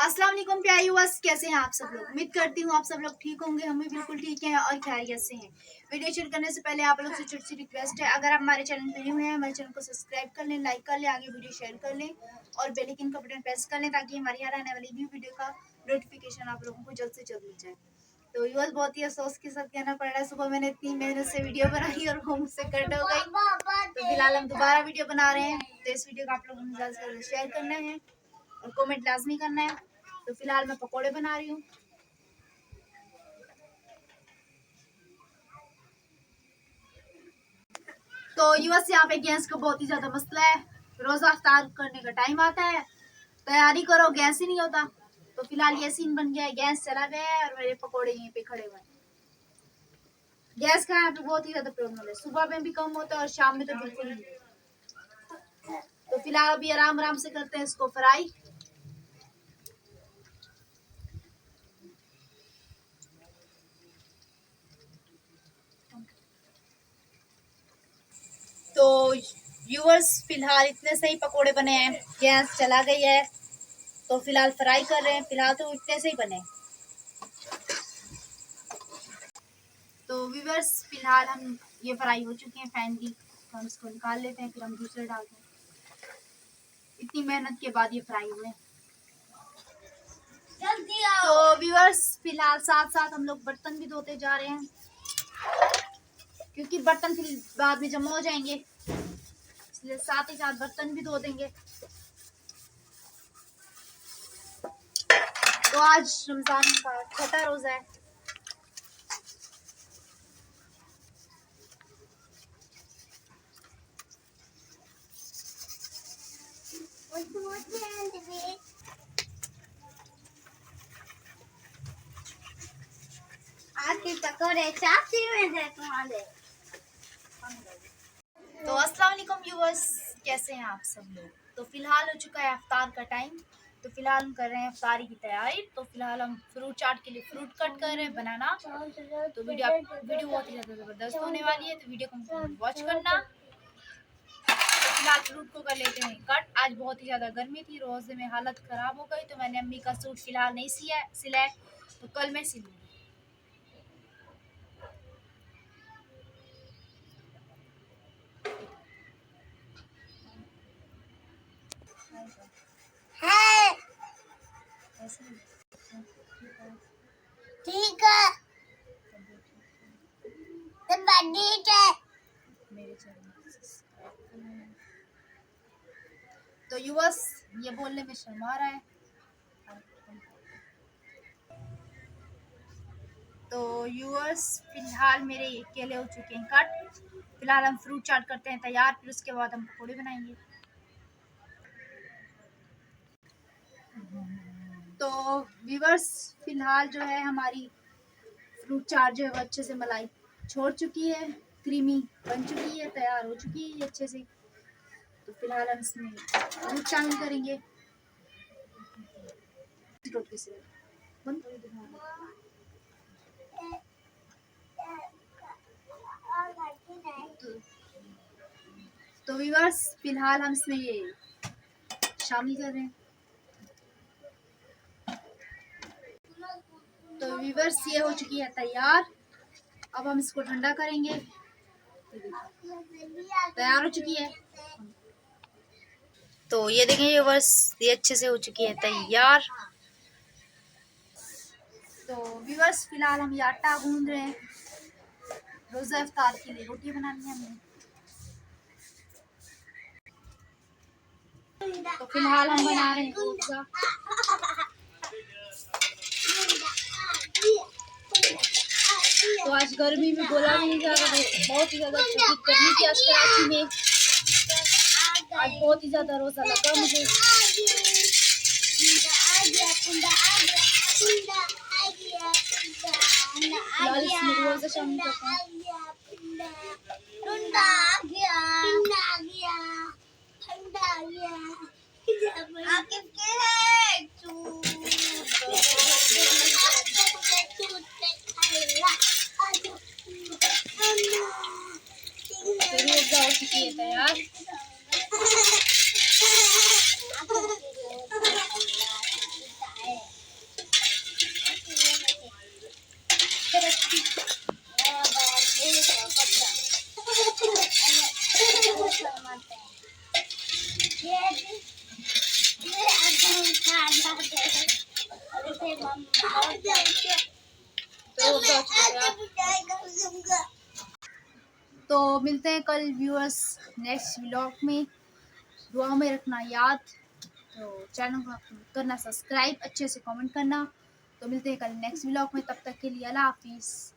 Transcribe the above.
अस्सलाम वालेकुम प्यारे व्यूअर्स, कैसे हैं आप सब लोग। उम्मीद करती हूँ आप सब लोग ठीक होंगे। हम भी बिल्कुल ठीक हैं और खैरियत से हैं। वीडियो शुरू करने से पहले आप लोग से छोटी सी रिक्वेस्ट है, अगर आप हमारे चैनल पर न्यू हैं हमारे चैनल को सब्सक्राइब कर लें, लाइक कर लें, आगे वीडियो शेयर कर लें और बेल आइकन का बटन प्रेस कर लें ताकि हमारे यहाँ आने वाली न्यू वीडियो का नोटिफिकेशन आप लोगों को जल्द से जल्द मिल जाए। तो व्यूअर्स, बहुत ही अफसोस के साथ कहना पड़ रहा है, सुबह मैंने इतनी मेहनत से वीडियो बनाई और वो मुझसे कट हो गई। तो फिलहाल हम दोबारा वीडियो बना रहे हैं। तो इस वीडियो को आप लोगों ने जल्द से जल्द शेयर करना है और कमेंट लाजमी करना है। तो फिलहाल मैं पकोड़े बना रही हूँ। तो यूएस यहाँ पे गैस का बहुत ही ज्यादा मसला है। रोजा इफ्तार करने का टाइम आता है, तैयारी करो, गैस ही नहीं होता। तो फिलहाल ये सीन बन गया है, गैस चला गया है और मेरे पकोड़े यहीं पे खड़े हुए हैं। गैस का यहाँ पे बहुत ही ज्यादा प्रॉब्लम है, सुबह में भी कम होता है और शाम में तो बिल्कुल ही नहीं। तो फिलहाल अभी आराम आराम से करते हैं इसको फ्राई। तो व्यूअर्स, फिलहाल इतने सही पकोड़े बने हैं, गैस चला गई है तो फिलहाल फ्राई कर रहे हैं। फिलहाल तो इतने से ही बने। तो व्यूअर्स, फिलहाल हम ये फ्राई हो चुके हैं फाइनली, तो हम इसको निकाल लेते हैं, फिर हम दूसरे डालते हैं। इतनी मेहनत के बाद ये फ्राई हुए हैं। तो व्यूअर्स, फिलहाल साथ साथ हम लोग बर्तन भी धोते जा रहे हैं क्योंकि बर्तन फिर बाद में जमा हो जाएंगे, इसलिए साथ ही साथ बर्तन भी धो देंगे। तो आज रमजान का छठा रोजा है। आपके पकौड़े चाची में थे तुम्हारे। तो अस्सलाम वालेकुम व्यूअर्स, कैसे हैं आप सब लोग। तो फिलहाल हो चुका है इफ्तार का टाइम। तो फिलहाल हम कर रहे हैं इफ्तारी की तैयारी। तो फिलहाल हम फ्रूट चाट के लिए फ्रूट कट कर रहे हैं, बनाना। तो वीडियो बहुत ही ज़्यादा ज़बरदस्त होने वाली है, तो वीडियो को वॉच करना। तो फिलहाल फ्रूट को कर लेते हैं कट। आज बहुत ही ज़्यादा गर्मी थी, रोज़े में हालत ख़राब हो गई, तो मैंने अम्मी का सूट फिलहाल नहीं सिलाए, तो कल मैं सिलूँगी। ठीक है, तो ठीक है। मेरे चैनल तो यूएस, ये बोलने में शर्मा रहा है। तो यूएस, फिलहाल मेरे केले हो चुके हैं कट। फिलहाल हम फ्रूट चाट करते हैं तैयार, फिर उसके बाद हम पकौड़े बनाएंगे। तो व्यूअर्स, फिलहाल जो है हमारी फ्रूट चाट जो है वो अच्छे से मलाई छोड़ चुकी है, क्रीमी बन चुकी है, तैयार हो चुकी है अच्छे से। तो फिलहाल हम इसमें फ्रूट शामिल करेंगे। तो व्यूअर्स, फिलहाल हम इसमें ये शामिल कर रहे हैं। तो व्यूअर्स, ये हो चुकी है तैयार। अब हम इसको ठंडा करेंगे। तैयार हो चुकी है। तो ये देखें व्यूअर्स, ये अच्छे से हो चुकी है तैयार। तो व्यूअर्स, फिलहाल हम ये आटा गूंद रहे हैं, रोज़ा इफ्तार के लिए रोटी बनानी है हमें। तो फिलहाल हम बना रहे हैं रोज़ा। तो आज गर्मी में बोला भी नहीं जा रहा, बहुत ही ज़्यादा गर्मी थी आज कराची में। आज बहुत ही ज़्यादा रोज़ा लगा मुझे। फिलहाल इसमें रोज़ा शामिल करते हैं। रोज़ा हो चुकी है तैयार। ये अगर खाना दे इसे मम्मा तो मिलते हैं कल व्यूअर्स नेक्स्ट व्लॉग में। दुआ में रखना याद, तो चैनल को करना सब्सक्राइब, अच्छे से कमेंट करना। तो मिलते हैं कल नेक्स्ट व्लॉग में, तब तक के लिए अल्लाह हाफिज़।